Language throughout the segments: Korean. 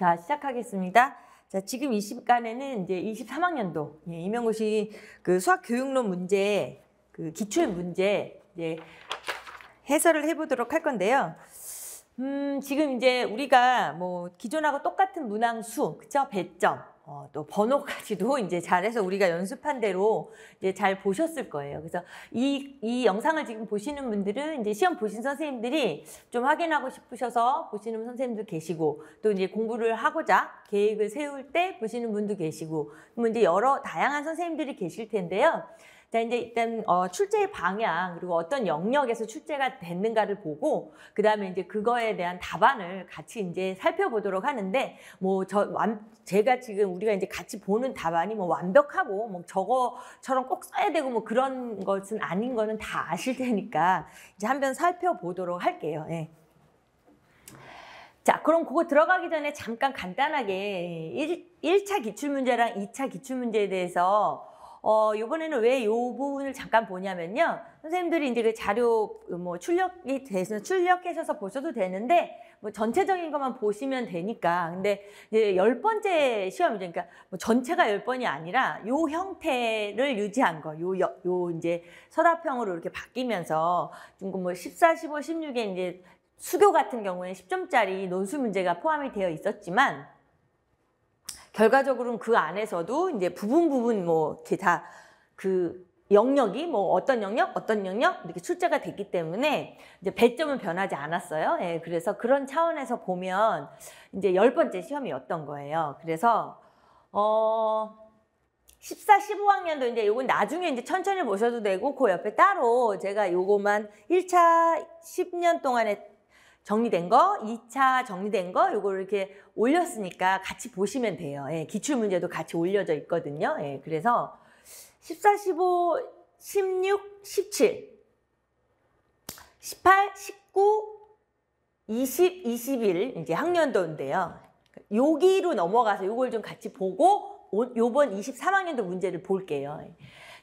자, 시작하겠습니다. 자, 지금 이 시간에는 이제 23학년도 임용고시 그 수학 교육론 문제, 그 기출 문제 이제 해설을 해보도록 할 건데요. 지금 이제 우리가 뭐 기존하고 똑같은 문항수, 그쵸? 배점, 또 번호까지도 이제 잘해서 우리가 연습한 대로 이제 잘 보셨을 거예요. 그래서 이 영상을 지금 보시는 분들은 이제 시험 보신 선생님들이 좀 확인하고 싶으셔서 보시는 선생님도 계시고, 또 이제 공부를 하고자 계획을 세울 때 보시는 분도 계시고, 뭐 이제 여러 다양한 선생님들이 계실 텐데요. 자, 이제 일단 출제의 방향, 그리고 어떤 영역에서 출제가 됐는가를 보고, 그 다음에 이제 그거에 대한 답안을 같이 이제 살펴보도록 하는데, 뭐 제가 지금 우리가 이제 같이 보는 답안이 뭐 완벽하고 뭐 저거처럼 꼭 써야 되고 뭐 그런 것은 아닌 거는 다 아실 테니까 이제 한번 살펴보도록 할게요. 예. 자, 그럼 그거 들어가기 전에 잠깐 간단하게 1차 기출문제랑 2차 기출문제에 대해서 이번에는 왜 이 부분을 잠깐 보냐면요. 선생님들이 이제 그 자료 뭐 출력이 돼서 출력하셔서 보셔도 되는데, 뭐 전체적인 것만 보시면 되니까. 근데 이제 10번째 시험이죠. 그러니까 뭐 전체가 10번이 아니라 요 형태를 유지한 거. 요 이제 서답형으로 이렇게 바뀌면서 좀 뭐 14, 15, 16에 이제 수교 같은 경우에 10점짜리 논술 문제가 포함이 되어 있었지만, 결과적으로는 그 안에서도 이제 부분 뭐 이렇게 다 그 영역이 뭐 어떤 영역 이렇게 출제가 됐기 때문에 이제 배점은 변하지 않았어요. 예, 그래서 그런 차원에서 보면 이제 10번째 시험이었던 거예요. 그래서 14, 15학년도 이제 요건 나중에 이제 천천히 보셔도 되고, 그 옆에 따로 제가 요거만 1차 10년 동안에 정리된 거, 2차 정리된 거, 요거를 이렇게 올렸으니까 같이 보시면 돼요. 예, 기출문제도 같이 올려져 있거든요. 예, 그래서 14, 15, 16, 17, 18, 19, 20, 21 이제 학년도인데요. 여기로 넘어가서 요걸 좀 같이 보고 요번 23학년도 문제를 볼게요.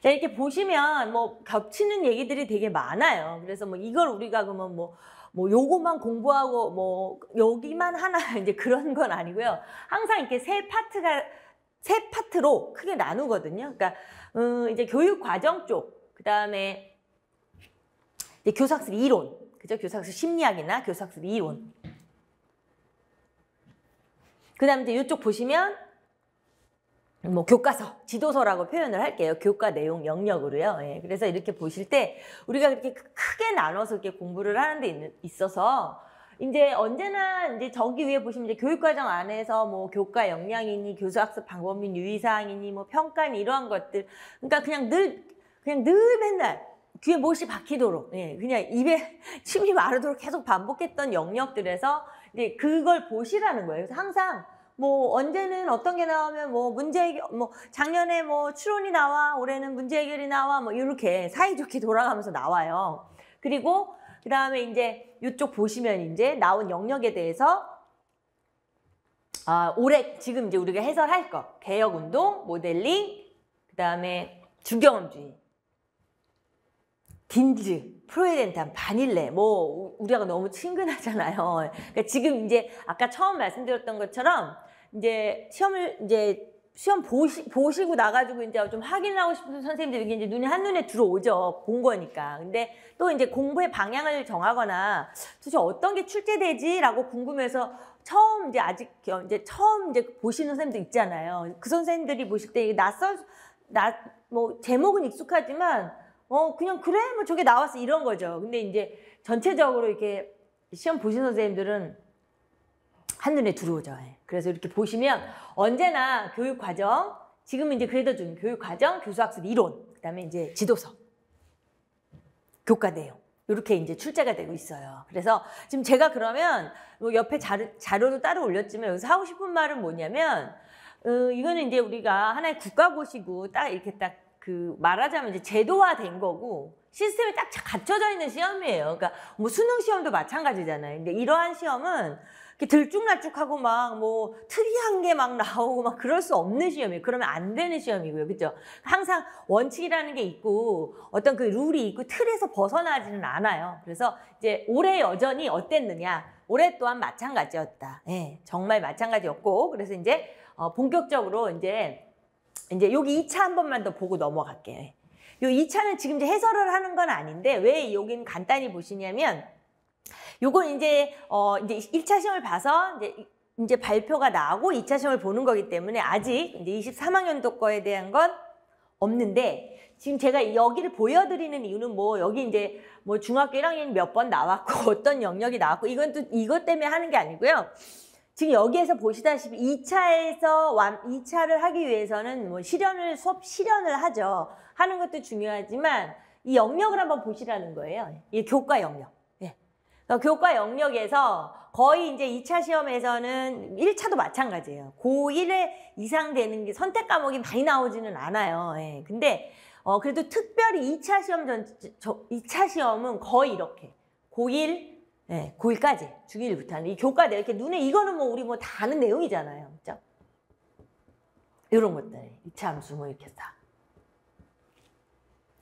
자, 이렇게 보시면 뭐 겹치는 얘기들이 되게 많아요. 그래서 뭐 이걸 우리가 그러면 뭐 요것만 공부하고 뭐 여기만 하나 이제 그런 건 아니고요. 항상 이렇게 세 파트로 크게 나누거든요. 그러니까 이제 교육 과정 쪽, 그다음에 이제 교사학습 이론, 그죠? 교사학습 심리학이나 교사학습 이론. 그다음에 이제 이쪽 보시면 뭐 교과서, 지도서라고 표현을 할게요. 교과 내용 영역으로요. 예, 그래서 이렇게 보실 때 우리가 그렇게 크게 나눠서 이렇게 공부를 하는 데 있어서 이제 언제나 이제 저기 위에 보시면 이제 교육과정 안에서 뭐 교과 역량이니 교수학습 방법인 유의사항이니 뭐 평가니 이러한 것들, 그러니까 그냥 늘 맨날 귀에 못이 박히도록, 예, 그냥 입에 침이 마르도록 계속 반복했던 영역들에서 이제 그걸 보시라는 거예요. 그래서 항상 뭐 언제는 어떤 게 나오면 뭐 문제 해결, 뭐 작년에 뭐 추론이 나와, 올해는 문제 해결이 나와, 뭐 이렇게 사이좋게 돌아가면서 나와요. 그리고 그 다음에 이제 이쪽 보시면 이제 나온 영역에 대해서 올해 지금 이제 우리가 해설할 거, 개혁운동, 모델링, 그 다음에 주경험주의, 딘즈, 프로이덴탄, 바닐레, 뭐 우리가 너무 친근하잖아요. 그러니까 지금 이제 아까 처음 말씀드렸던 것처럼 이제 시험 보시고 나가지고 이제 좀 확인하고 싶은 선생님들이 이제 한눈에 들어오죠. 본 거니까. 근데 또 이제 공부의 방향을 정하거나 도대체 어떤 게 출제되지라고 궁금해서 처음 보시는 선생님들 있잖아요. 그 선생님들이 보실 때 뭐 제목은 익숙하지만 그냥 그래? 뭐 저게 나왔어. 이런 거죠. 근데 이제 전체적으로 이렇게 시험 보신 선생님들은 한눈에 들어오죠. 그래서 이렇게 보시면 언제나 교육과정, 지금은 이제 그래도 좀 교육과정, 교수학습 이론, 그 다음에 이제 지도서, 교과 내용, 이렇게 이제 출제가 되고 있어요. 그래서 지금 제가 그러면 뭐 옆에 자료도 따로 올렸지만 여기서 하고 싶은 말은 뭐냐면, 이거는 이제 우리가 하나의 국가고시고 딱 이렇게 딱 그 말하자면 이제 제도화된 거고 시스템이 딱 갖춰져 있는 시험이에요. 그러니까 뭐 수능 시험도 마찬가지잖아요. 근데 이러한 시험은 이렇게 들쭉날쭉하고 막 뭐 특이한 게 막 나오고 막 그럴 수 없는 시험이에요. 그러면 안 되는 시험이고요. 그죠? 항상 원칙이라는 게 있고 어떤 그 룰이 있고 틀에서 벗어나지는 않아요. 그래서 이제 올해 여전히 어땠느냐? 올해 또한 마찬가지였다. 예, 정말 마찬가지였고 그래서 이제 본격적으로 이제 여기 2차 한 번만 더 보고 넘어갈게요. 요 2차는 지금 이제 해설을 하는 건 아닌데 왜 여기는 간단히 보시냐면 요건 이제 1차 시험을 봐서 이제 발표가 나고 2차 시험을 보는 거기 때문에 아직 이제 23학년도 거에 대한 건 없는데 지금 제가 여기를 보여드리는 이유는 뭐 여기 이제 뭐 중학교 1학년이 몇 번 나왔고 어떤 영역이 나왔고 이건 또 이것 때문에 하는 게 아니고요. 지금 여기에서 보시다시피 2차를 하기 위해서는 뭐 수업 실현을 하죠. 하는 것도 중요하지만 이 영역을 한번 보시라는 거예요. 이 교과 영역. 예. 교과 영역에서 거의 이제 2차 시험에서는 1차도 마찬가지예요. 고1에 이상 되는 게 선택 과목이 많이 나오지는 않아요. 예. 근데 그래도 특별히 2차 시험은 거의 이렇게 고1, 네, 고1까지 중1부터 하는 이 교과들 이렇게 눈에 이거는 뭐 우리 뭐 다 아는 내용이잖아요. 그죠? 이런 것들 2차 함수 뭐 이렇게 다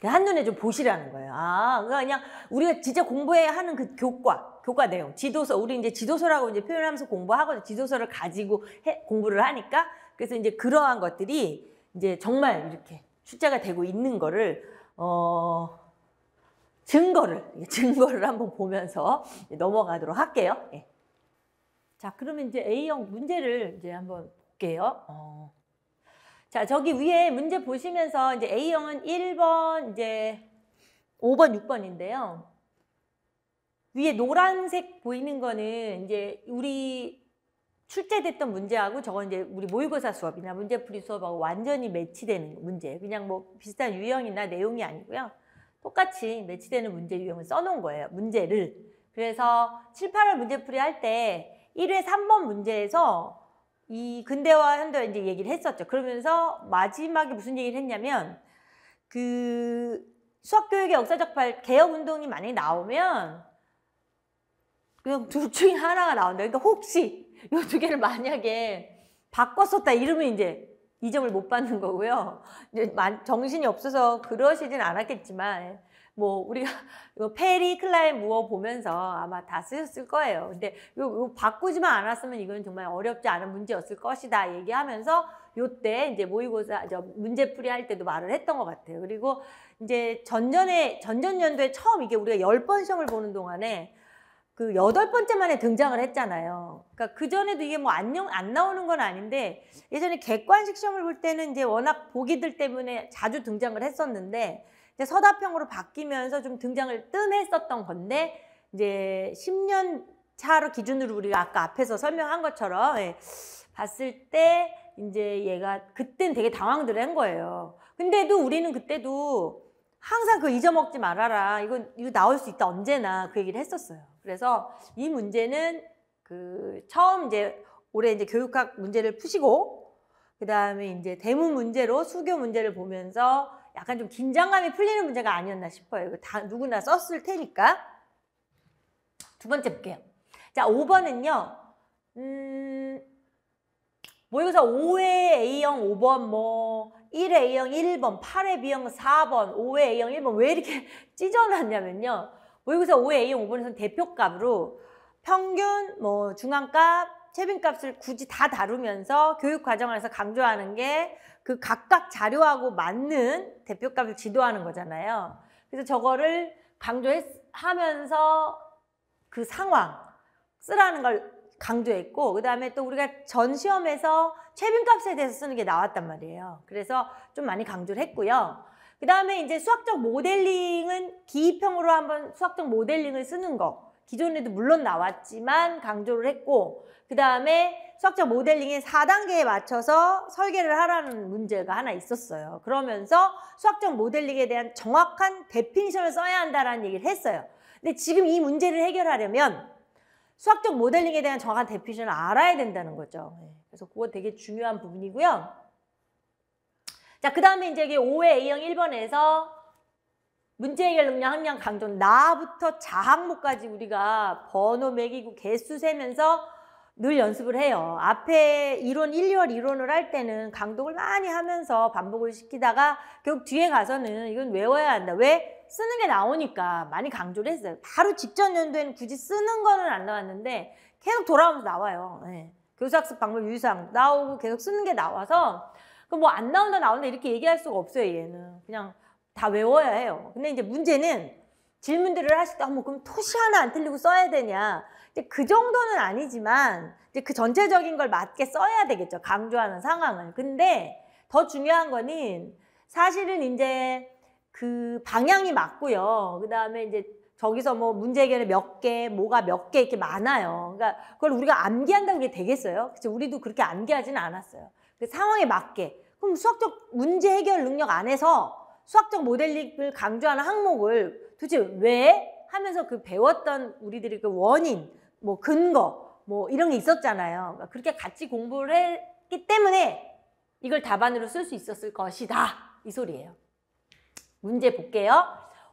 한눈에 좀 보시라는 거예요. 그러니까 그냥 우리가 진짜 공부해야 하는 그 교과 내용, 지도서, 우리 이제 지도서라고 이제 표현하면서 공부하거든요. 지도서를 가지고 공부를 하니까. 그래서 이제 그러한 것들이 이제 정말 이렇게 출제가 되고 있는 거를, 증거를 한번 보면서 넘어가도록 할게요. 예. 자, 그러면 이제 A형 문제를 이제 한번 볼게요. 자, 저기 위에 문제 보시면서 이제 A형은 1번, 이제 5번, 6번인데요. 위에 노란색 보이는 거는 이제 우리 출제됐던 문제하고 저건 이제 우리 모의고사 수업이나 문제풀이 수업하고 완전히 매치되는 문제. 그냥 뭐 비슷한 유형이나 내용이 아니고요. 똑같이 매치되는 문제 유형을 써놓은 거예요. 문제를. 그래서 7, 8월 문제풀이 할 때 1회 3번 문제에서 이 근대화 현대화 이제 얘기를 했었죠. 그러면서 마지막에 무슨 얘기를 했냐면 그 수학교육의 역사적 개혁 운동이 만약에 나오면 그냥 둘 중에 하나가 나온다. 그러니까 혹시 이 두 개를 만약에 바꿨었다 이러면 이제 2점을 못 받는 거고요. 이제 정신이 없어서 그러시진 않았겠지만 뭐 우리가 페리, 클라인, 무어 보면서 아마 다 쓰셨을 거예요. 근데 요 바꾸지만 않았으면 이건 정말 어렵지 않은 문제였을 것이다 얘기하면서 요때 이제 모의고사 문제풀이 할 때도 말을 했던 것 같아요. 그리고 이제 전전 연도에 처음 이게 우리가 10번 시험을 보는 동안에 그 8번째 만에 등장을 했잖아요. 그러니까 그전에도 이게 뭐 안 나오는 건 아닌데 예전에 객관식 시험을 볼 때는 이제 워낙 보기들 때문에 자주 등장을 했었는데 이제 서답형으로 바뀌면서 좀 등장을 뜸했었던 건데 이제 10년 차로 기준으로 우리가 아까 앞에서 설명한 것처럼 봤을 때 이제 얘가 그땐 되게 당황들 한 거예요. 근데도 우리는 그때도 항상 그 잊어먹지 말아라. 이거 나올 수 있다. 언제나 그 얘기를 했었어요. 그래서 이 문제는 그 처음 이제 올해 이제 교육학 문제를 푸시고 그다음에 이제 대문 문제로 수교 문제를 보면서 약간 좀 긴장감이 풀리는 문제가 아니었나 싶어요. 이거 다 누구나 썼을 테니까. 두 번째 볼게요. 자, 5번은요. 모의고사 5회 A형 5번, 뭐 1회 A형 1번, 8회 B형 4번, 5회 A형 1번 왜 이렇게 찢어놨냐면요. 모의고사 5회 A형 5번에서는 대표값으로 평균, 뭐 중앙값, 최빈값을 굳이 다 다루면서 교육 과정에서 강조하는 게 그 각각 자료하고 맞는 대표값을 지도하는 거잖아요. 그래서 저거를 강조하면서 그 상황 쓰라는 걸 강조했고 그 다음에 또 우리가 전 시험에서 최빈값에 대해서 쓰는 게 나왔단 말이에요. 그래서 좀 많이 강조를 했고요. 그 다음에 이제 수학적 모델링은 기입형으로 한번 수학적 모델링을 쓰는 거 기존에도 물론 나왔지만 강조를 했고 그 다음에 수학적 모델링의 4단계에 맞춰서 설계를 하라는 문제가 하나 있었어요. 그러면서 수학적 모델링에 대한 정확한 데피니션을 써야 한다는 얘기를 했어요. 근데 지금 이 문제를 해결하려면 수학적 모델링에 대한 정확한 데피니션을 알아야 된다는 거죠. 그래서 그거 되게 중요한 부분이고요. 자, 그 다음에 이제 이게 5회 A형 1번에서 문제 해결 능력 함량 강조 나부터 자항목까지 우리가 번호 매기고 개수 세면서 늘 연습을 해요. 앞에 이론 1, 2월 이론을 할 때는 강독을 많이 하면서 반복을 시키다가 결국 뒤에 가서는 이건 외워야 한다. 왜? 쓰는 게 나오니까 많이 강조를 했어요. 바로 직전 연도에는 굳이 쓰는 거는 안 나왔는데 계속 돌아오면서 나와요. 네. 교사학습 방법 유의사항 나오고 계속 쓰는 게 나와서 뭐 안 나온다 이렇게 얘기할 수가 없어요. 얘는 그냥 다 외워야 해요. 근데 이제 문제는 질문들을 하실 때 그럼 토시 하나 안 틀리고 써야 되냐? 이제 그 정도는 아니지만 이제 그 전체적인 걸 맞게 써야 되겠죠. 강조하는 상황을. 근데 더 중요한 거는 사실은 이제 그 방향이 맞고요. 그 다음에 이제 저기서 뭐 문제 해결에 몇 개, 뭐가 몇 개 이렇게 많아요. 그러니까 그걸 우리가 암기한다고 그게 되겠어요? 그치? 우리도 그렇게 암기하지는 않았어요. 그 상황에 맞게. 그럼 수학적 문제 해결 능력 안에서 수학적 모델링을 강조하는 항목을 도대체 왜? 하면서 그 배웠던 우리들이 그 원인, 뭐 근거, 뭐 이런 게 있었잖아요. 그러니까 그렇게 같이 공부를 했기 때문에 이걸 답안으로 쓸 수 있었을 것이다. 이 소리예요. 문제 볼게요.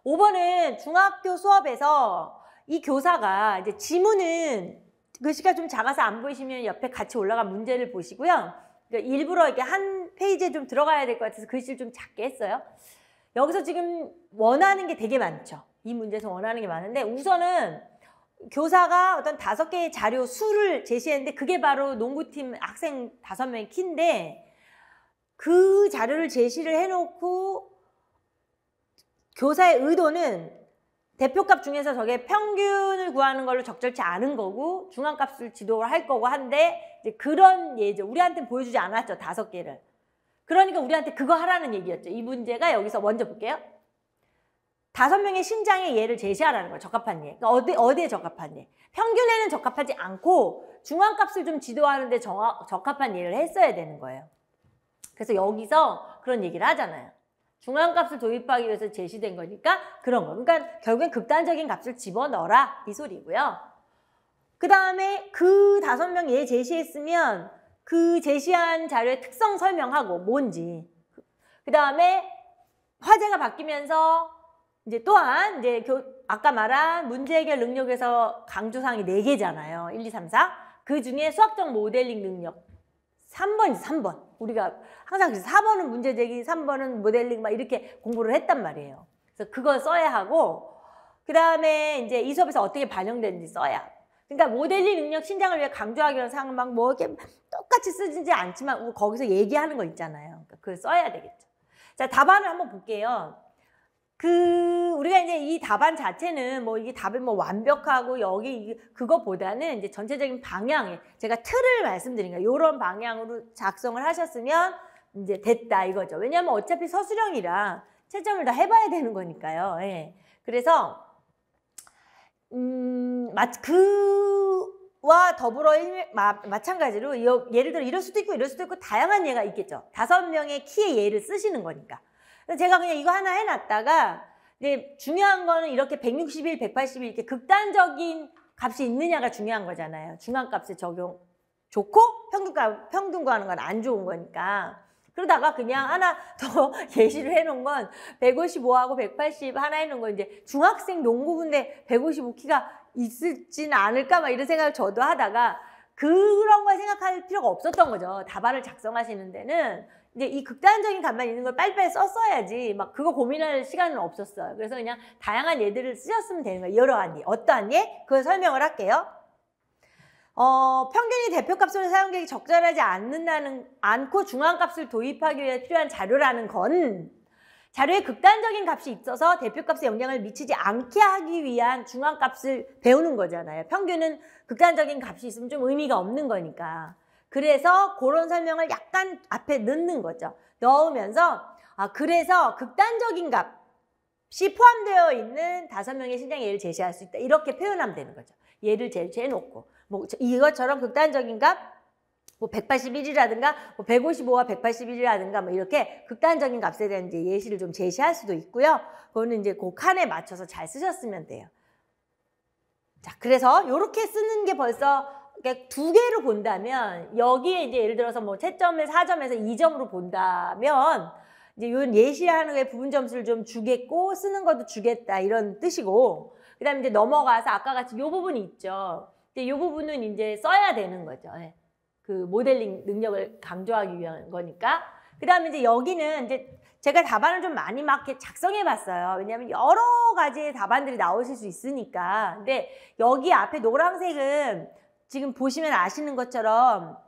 5번은 중학교 수업에서 이 교사가 이제 지문은 글씨가 좀 작아서 안 보이시면 옆에 같이 올라간 문제를 보시고요. 그러니까 일부러 이렇게 한 페이지에 좀 들어가야 될 것 같아서 글씨를 좀 작게 했어요. 여기서 지금 원하는 게 되게 많죠. 이 문제에서 원하는 게 많은데 우선은 교사가 어떤 5개의 자료 수를 제시했는데 그게 바로 농구팀 학생 5명의 키인데 그 자료를 제시를 해놓고 교사의 의도는 대표값 중에서 저게 평균을 구하는 걸로 적절치 않은 거고 중앙값을 지도를 할 거고 한데 이제 그런 예죠. 우리한테는 보여주지 않았죠. 5개를. 그러니까 우리한테 그거 하라는 얘기였죠. 이 문제가 여기서 먼저 볼게요. 5명의 신장의 예를 제시하라는 거예요. 적합한 예. 그러니까 어디에 적합한 예? 평균에는 적합하지 않고 중앙값을 좀 지도하는데 적합한 예를 했어야 되는 거예요. 그래서 여기서 그런 얘기를 하잖아요. 중앙값을 도입하기 위해서 제시된 거니까 그런 거. 그러니까 결국엔 극단적인 값을 집어넣어라 이 소리고요. 그 다음에 그 5명 예 제시했으면 그 제시한 자료의 특성 설명하고 뭔지. 그 다음에 화제가 바뀌면서 이제 또한 이제 아까 말한 문제 해결 능력에서 강조사항이 4개잖아요. 1, 2, 3, 4. 그 중에 수학적 모델링 능력 3번이죠. 3번. 우리가 항상 4번은 문제 제기, 3번은 모델링 막 이렇게 공부를 했단 말이에요. 그래서 그걸 써야 하고 그 다음에 이제 이 수업에서 어떻게 반영되는지 써야. 그러니까 모델링 능력 신장을 위해 강조하기 위한 사항은 막 뭐 이렇게 똑같이 쓰지 않지만 거기서 얘기하는 거 있잖아요. 그러니까 그걸 써야 되겠죠. 자, 답안을 한번 볼게요. 우리가 이제 이 답안 자체는 뭐 이게 답이 뭐 완벽하고 여기 그거보다는 이제 전체적인 방향에 제가 틀을 말씀드린 거예요. 이런 방향으로 작성을 하셨으면 이제 됐다 이거죠. 왜냐하면 어차피 서술형이라 채점을 다 해봐야 되는 거니까요. 예. 그래서 그와 더불어 마찬가지로 예를 들어 이럴 수도 있고 다양한 예가 있겠죠. 5명의 키의 예를 쓰시는 거니까. 제가 그냥 이거 하나 해놨다가 이제 중요한 거는 이렇게 161, 181 이렇게 극단적인 값이 있느냐가 중요한 거잖아요. 중앙값에 적용 좋고 평균 구하는 건 안 좋은 거니까. 그러다가 그냥 하나 더 예시를 해놓은 건 155하고 180 하나 해놓은 건 이제 중학생 농구부인데 155키가 있을지는 않을까 막 이런 생각을 저도 하다가 그런 걸 생각할 필요가 없었던 거죠. 답안을 작성하시는 데는 이제 이 극단적인 값만 있는 걸 빨리빨리 썼어야지 막 그거 고민할 시간은 없었어요. 그래서 그냥 다양한 예들을 쓰셨으면 되는 거예요. 여러한 예. 어떠한 예? 그걸 설명을 할게요. 평균이 대표값으로 사용되기 적절하지 않고 중앙값을 도입하기 위해 필요한 자료라는 건 자료에 극단적인 값이 있어서 대표값에 영향을 미치지 않게 하기 위한 중앙값을 배우는 거잖아요. 평균은 극단적인 값이 있으면 좀 의미가 없는 거니까. 그래서 그런 설명을 약간 앞에 넣는 거죠. 넣으면서 그래서 극단적인 값이 포함되어 있는 5명의 신장의 예를 제시할 수 있다. 이렇게 표현하면 되는 거죠. 예를 제시해놓고 뭐 이것처럼 극단적인 값, 뭐 181이라든가 뭐 155와 181이라든가 뭐 이렇게 극단적인 값에 대한 이제 예시를 좀 제시할 수도 있고요. 그거는 이제 그 칸에 맞춰서 잘 쓰셨으면 돼요. 자, 그래서 이렇게 쓰는 게 벌써 2개로 본다면 여기에 이제 예를 들어서 뭐 채점을 4점에서 2점으로 본다면 이제 요 예시하는 게 부분 점수를 좀 주겠고 쓰는 것도 주겠다 이런 뜻이고 그다음에 이제 넘어가서 아까 같이 요 부분이 있죠. 이제 이 부분은 이제 써야 되는 거죠. 예. 그 모델링 능력을 강조하기 위한 거니까. 그 다음에 이제 여기는 이제 제가 답안을 좀 많이 막 이렇게 작성해 봤어요. 왜냐하면 여러 가지의 답안들이 나오실 수 있으니까. 근데 여기 앞에 노란색은 지금 보시면 아시는 것처럼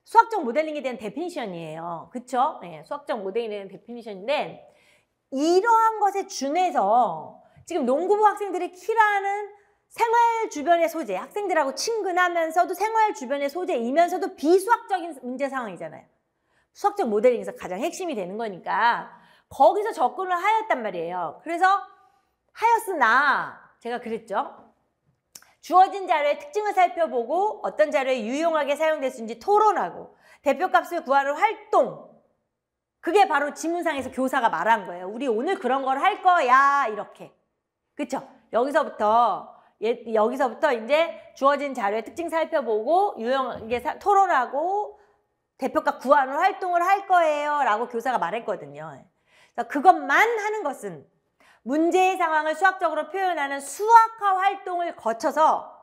수학적 모델링에 대한 데피니션이에요. 그쵸? 네, 수학적 모델링에 대한 데피니션인데 이러한 것에 준해서 지금 농구부 학생들이 키라는 생활 주변의 소재, 학생들하고 친근하면서도 생활 주변의 소재이면서도 비수학적인 문제 상황이잖아요. 수학적 모델링에서 가장 핵심이 되는 거니까 거기서 접근을 하였단 말이에요. 그래서 하였으나 제가 그랬죠. 주어진 자료의 특징을 살펴보고 어떤 자료에 유용하게 사용될 수 있는지 토론하고 대표값을 구하는 활동, 그게 바로 지문상에서 교사가 말한 거예요. 우리 오늘 그런 걸 할 거야 이렇게. 그쵸? 여기서부터 이제 주어진 자료의 특징 살펴보고 유용하게 토론하고 대표값 구하는 활동을 할 거예요 라고 교사가 말했거든요. 그래서 그것만 하는 것은 문제의 상황을 수학적으로 표현하는 수학화 활동을 거쳐서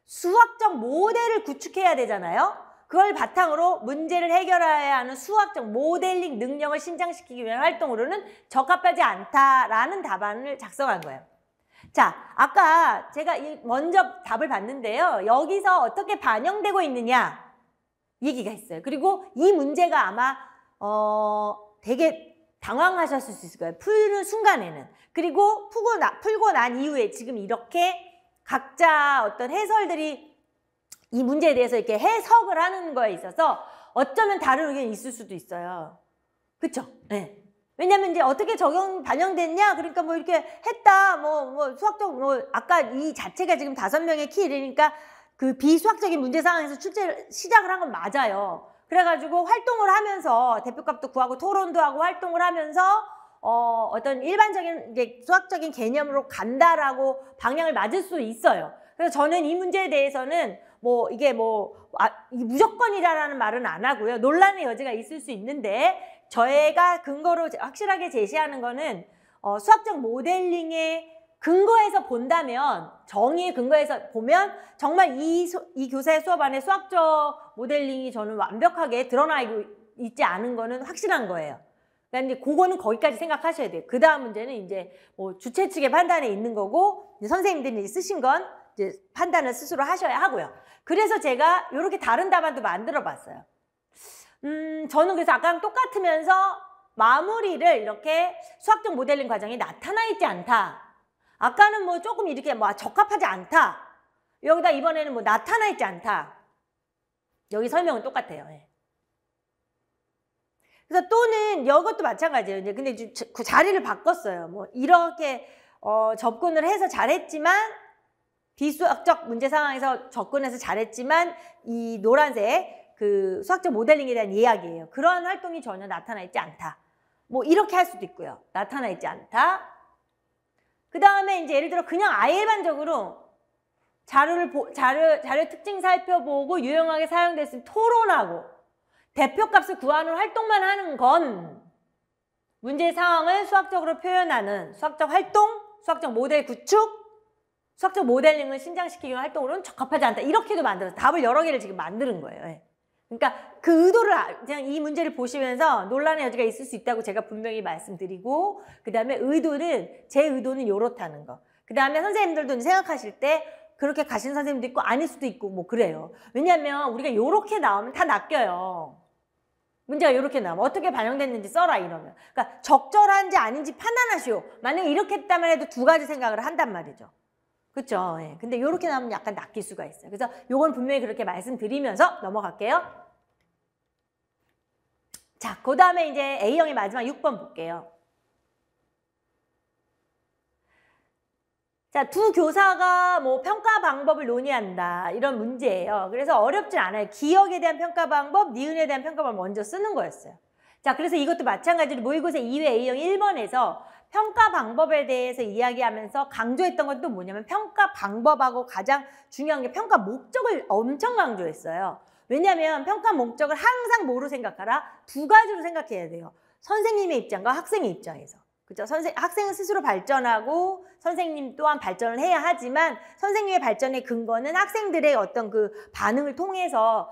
수학적 모델을 구축해야 되잖아요. 그걸 바탕으로 문제를 해결해야 하는 수학적 모델링 능력을 신장시키기 위한 활동으로는 적합하지 않다라는 답안을 작성한 거예요. 자, 아까 제가 먼저 답을 봤는데요. 여기서 어떻게 반영되고 있느냐 얘기가 있어요. 그리고 이 문제가 아마 되게 당황하셨을 수 있을 거예요. 푸는 순간에는. 그리고 풀고 난 이후에 지금 이렇게 각자 어떤 해설들이 이 문제에 대해서 이렇게 해석을 하는 거에 있어서 어쩌면 다른 의견이 있을 수도 있어요. 그쵸? 네. 왜냐면 이제 어떻게 반영됐냐? 그러니까 뭐 이렇게 했다. 수학적, 아까 이 자체가 지금 5명의 키 이러니까 그 비수학적인 문제 상황에서 출제를 시작을 한 건 맞아요. 그래가지고 활동을 하면서 대표값도 구하고 토론도 하고 활동을 하면서 어떤 일반적인 이제 수학적인 개념으로 간다라고 방향을 맞을 수 있어요. 그래서 저는 이 문제에 대해서는 이게 무조건이라는 말은 안 하고요. 논란의 여지가 있을 수 있는데 저희가 근거로 확실하게 제시하는 거는 수학적 모델링의 근거에서 본다면, 정의의 근거에서 보면 정말 이 교사의 수업 안에 수학적 모델링이 저는 완벽하게 드러나 있지 않은 거는 확실한 거예요. 그러니까 이제 그거는 거기까지 생각하셔야 돼요. 그 다음 문제는 이제 주체 측의 판단에 있는 거고, 이제 선생님들이 쓰신 건 이제 판단을 스스로 하셔야 하고요. 그래서 제가 이렇게 다른 답안도 만들어 봤어요. 저는 그래서 아까랑 똑같으면서 마무리를 이렇게 수학적 모델링 과정이 나타나 있지 않다. 아까는 조금 이렇게 적합하지 않다. 여기다 이번에는 나타나 있지 않다. 여기 설명은 똑같아요. 예. 그래서 또는 이것도 마찬가지예요. 이제 근데 그 자리를 바꿨어요. 이렇게 접근을 해서 잘했지만 비수학적 문제 상황에서 접근해서 잘했지만 이 노란색 그 수학적 모델링에 대한 이야기예요. 그런 활동이 전혀 나타나 있지 않다. 이렇게 할 수도 있고요. 나타나 있지 않다. 그 다음에 이제 예를 들어 그냥 아예 일반적으로 자료 특징 살펴보고 유용하게 사용될 수 있는 토론하고 대표값을 구하는 활동만 하는 건 문제 상황을 수학적으로 표현하는 수학적 활동, 수학적 모델 구축, 수학적 모델링을 신장시키기 위한 활동으로는 적합하지 않다. 이렇게도 만들어서 답을 여러 개를 지금 만드는 거예요. 예. 그러니까 그 의도를 그냥 이 문제를 보시면서 논란의 여지가 있을 수 있다고 제가 분명히 말씀드리고, 그 다음에 제 의도는 요렇다는 거. 그 다음에 선생님들도 생각하실 때 그렇게 가신 선생님도 있고 아닐 수도 있고 그래요. 왜냐하면 우리가 요렇게 나오면 다 낚여요. 문제가 요렇게 나오면 어떻게 반영됐는지 써라 이러면. 그러니까 적절한지 아닌지 판단하시오. 만약에 이렇게 했다면 해도 두 가지 생각을 한단 말이죠. 그렇죠? 예. 근데 요렇게 나오면 약간 낚일 수가 있어요. 그래서 요건 분명히 그렇게 말씀드리면서 넘어갈게요. 자, 그 다음에 이제 A형의 마지막 6번 볼게요. 자, 두 교사가 평가 방법을 논의한다. 이런 문제예요. 그래서 어렵진 않아요. 기억에 대한 평가 방법, 니은에 대한 평가 방법 먼저 쓰는 거였어요. 자, 그래서 이것도 마찬가지로 모의고사 2회 A형 1번에서 평가 방법에 대해서 이야기하면서 강조했던 건 또 뭐냐면 평가 방법하고 가장 중요한 게 평가 목적을 엄청 강조했어요. 왜냐하면 평가 목적을 항상 뭐로 생각하라? 두 가지로 생각해야 돼요. 선생님의 입장과 학생의 입장에서. 그죠? 학생은 스스로 발전하고 선생님 또한 발전을 해야 하지만 선생님의 발전의 근거는 학생들의 어떤 그 반응을 통해서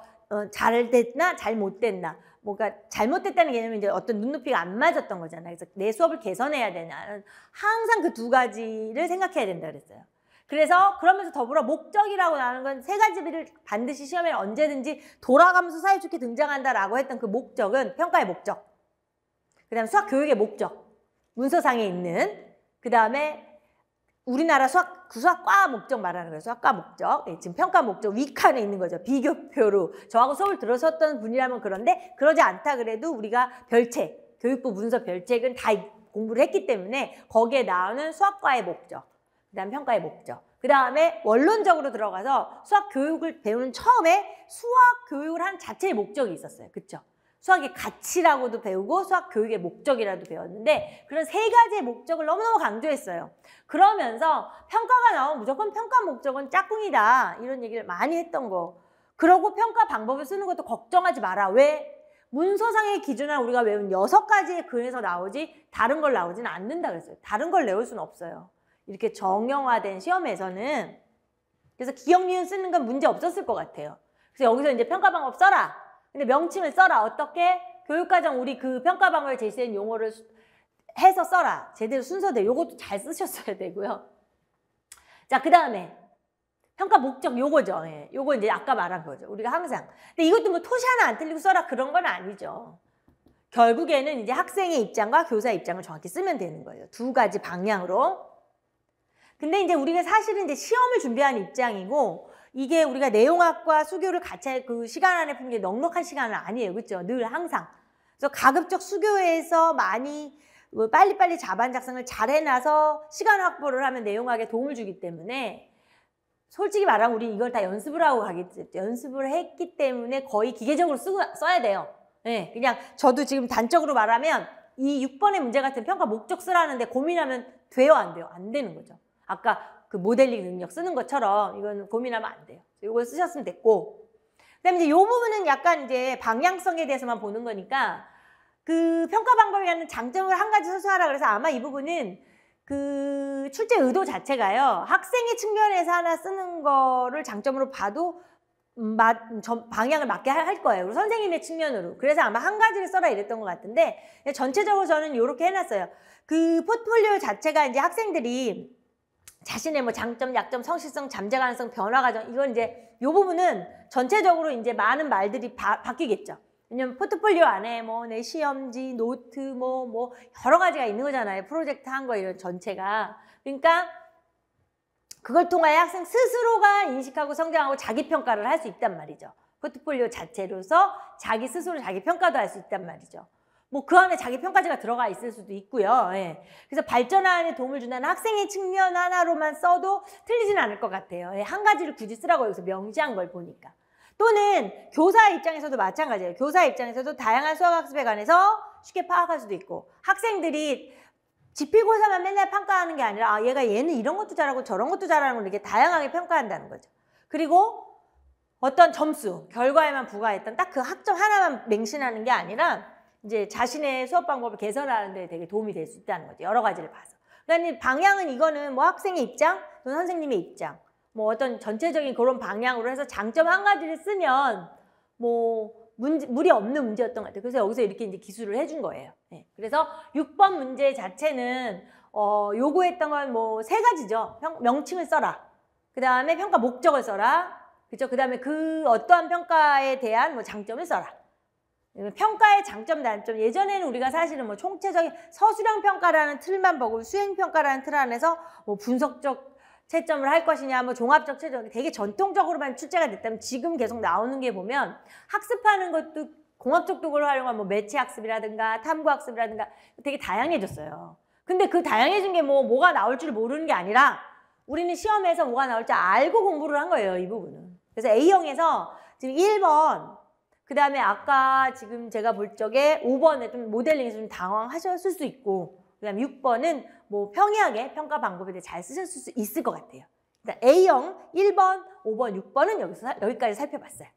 잘 됐나 잘못됐나 뭔가 잘못됐다는 개념은 이제 어떤 눈높이가 안 맞았던 거잖아요. 그래서 내 수업을 개선해야 되나 항상 그 두 가지를 생각해야 된다 그랬어요. 그래서 그러면서 더불어 목적이라고 나오는 건 세 가지를 반드시 시험에 언제든지 돌아가면서 사이좋게 등장한다라고 했던 그 목적은 평가의 목적, 그 다음에 수학 교육의 목적, 문서상에 있는, 그 다음에 우리나라 수학과 목적 말하는 거예요. 수학과 목적. 네, 지금 평가 목적 윗칸에 있는 거죠. 비교표로. 저하고 수업을 들으셨던 분이라면 그런데 그러지 않다 그래도 우리가 별책, 교육부 문서 별책은 다 공부를 했기 때문에 거기에 나오는 수학과의 목적, 그 다음 평가의 목적, 그 다음에 원론적으로 들어가서 수학 교육을 배우는 처음에 수학 교육을 한 자체의 목적이 있었어요. 그렇죠? 수학의 가치라고도 배우고 수학 교육의 목적이라도 배웠는데 그런 세 가지의 목적을 너무너무 강조했어요. 그러면서 평가가 나오면 무조건 평가 목적은 짝꿍이다 이런 얘기를 많이 했던 거. 그러고 평가 방법을 쓰는 것도 걱정하지 마라. 왜? 문서상의 기준은 우리가 외운 6가지의 글에서 나오지 다른 걸 나오지는 않는다 그랬어요. 다른 걸 외울 수는 없어요. 이렇게 정형화된 시험에서는. 그래서 기억, 니은 쓰는 건 문제 없었을 것 같아요. 그래서 여기서 이제 평가 방법 써라. 근데 명칭을 써라. 어떻게? 교육과정 우리 그 평가 방법에 제시된 용어를 해서 써라. 제대로 순서대로. 요것도 잘 쓰셨어야 되고요. 자, 그 다음에 평가 목적 요거죠. 예. 요거 이제 아까 말한 거죠. 우리가 항상. 근데 이것도 뭐 토시 하나 안 틀리고 써라 그런 건 아니죠. 결국에는 이제 학생의 입장과 교사의 입장을 정확히 쓰면 되는 거예요. 두 가지 방향으로. 근데 이제 우리가 사실은 이제 시험을 준비하는 입장이고 이게 우리가 내용학과 수교를 같이 그 시간 안에 푸는 게 넉넉한 시간은 아니에요. 그렇죠? 늘 항상. 그래서 가급적 수교에서 많이 빨리빨리 자반 작성을 잘 해놔서 시간 확보를 하면 내용학에 도움을 주기 때문에 솔직히 말하면 우리 이걸 다 연습을 하고 가겠죠. 연습을 했기 때문에 거의 기계적으로 써야 돼요. 네, 그냥 저도 지금 단적으로 말하면 이 6번의 문제 같은 평가 목적 쓰라는데 고민하면 돼요? 안 돼요? 안 되는 거죠. 아까 그 모델링 능력 쓰는 것처럼 이건 고민하면 안 돼요. 이걸 쓰셨으면 됐고. 그다음에 이제 이 부분은 약간 이제 방향성에 대해서만 보는 거니까 그 평가 방법에 관한 장점을 한 가지 서술하라 그래서 아마 이 부분은 그 출제 의도 자체가요. 학생의 측면에서 하나 쓰는 거를 장점으로 봐도 방향을 맞게 할 거예요. 그리고 선생님의 측면으로. 그래서 아마 한 가지를 써라 이랬던 것 같은데 전체적으로 저는 이렇게 해놨어요. 그 포트폴리오 자체가 이제 학생들이 자신의 뭐 장점, 약점, 성실성, 잠재 가능성, 변화 과정 이건 이제 이 부분은 전체적으로 이제 많은 말들이 바뀌겠죠. 왜냐면 포트폴리오 안에 뭐 내 시험지, 노트 뭐 여러 가지가 있는 거잖아요. 프로젝트 한 거 이런 전체가. 그러니까 그걸 통하여 학생 스스로가 인식하고 성장하고 자기 평가를 할 수 있단 말이죠. 포트폴리오 자체로서 자기 스스로 자기 평가도 할 수 있단 말이죠. 뭐 그 안에 자기 평가지가 들어가 있을 수도 있고요. 예. 그래서 발전하는 데 도움을 준다는 학생의 측면 하나로만 써도 틀리지는 않을 것 같아요. 예. 한 가지를 굳이 쓰라고 여기서 명시한 걸 보니까. 또는 교사 입장에서도 마찬가지예요. 교사 입장에서도 다양한 수학학습에 관해서 쉽게 파악할 수도 있고 학생들이 지필고사만 맨날 평가하는 게 아니라 얘는 이런 것도 잘하고 저런 것도 잘하는 걸 이렇게 다양하게 평가한다는 거죠. 그리고 어떤 점수, 결과에만 부과했던 딱 그 학점 하나만 맹신하는 게 아니라 이제 자신의 수업 방법을 개선하는 데 되게 도움이 될 수 있다는 거죠. 여러 가지를 봐서. 그러니까 방향은 이거는 뭐 학생의 입장, 또는 선생님의 입장, 뭐 어떤 전체적인 그런 방향으로 해서 장점 한 가지를 쓰면 뭐 무리 없는 문제였던 것 같아요. 그래서 여기서 이렇게 이제 기술을 해준 거예요. 네. 그래서 6번 문제 자체는 요구했던 건 뭐 3가지죠. 명칭을 써라. 그 다음에 평가 목적을 써라. 그죠? 그 다음에 그 어떠한 평가에 대한 뭐 장점을 써라. 평가의 장점, 단점. 예전에는 우리가 사실은 뭐 총체적인 서술형 평가라는 틀만 보고 수행 평가라는 틀 안에서 뭐 분석적 채점을 할 것이냐, 뭐 종합적 채점, 되게 전통적으로만 출제가 됐다면 지금 계속 나오는 게 보면 학습하는 것도 공학적 도구를 활용한 뭐 매체 학습이라든가 탐구 학습이라든가 되게 다양해졌어요. 근데 그 다양해진 게 뭐가 나올 줄 모르는 게 아니라 우리는 시험에서 뭐가 나올 줄 알고 공부를 한 거예요, 이 부분은. 그래서 A형에서 지금 1번, 그 다음에 아까 지금 제가 볼 적에 5번에 좀 모델링에서 좀 당황하셨을 수 있고, 그 다음에 6번은 뭐 평이하게 평가 방법에 대해 잘 쓰셨을 수 있을 것 같아요. A형 1번, 5번, 6번은 여기까지 살펴봤어요.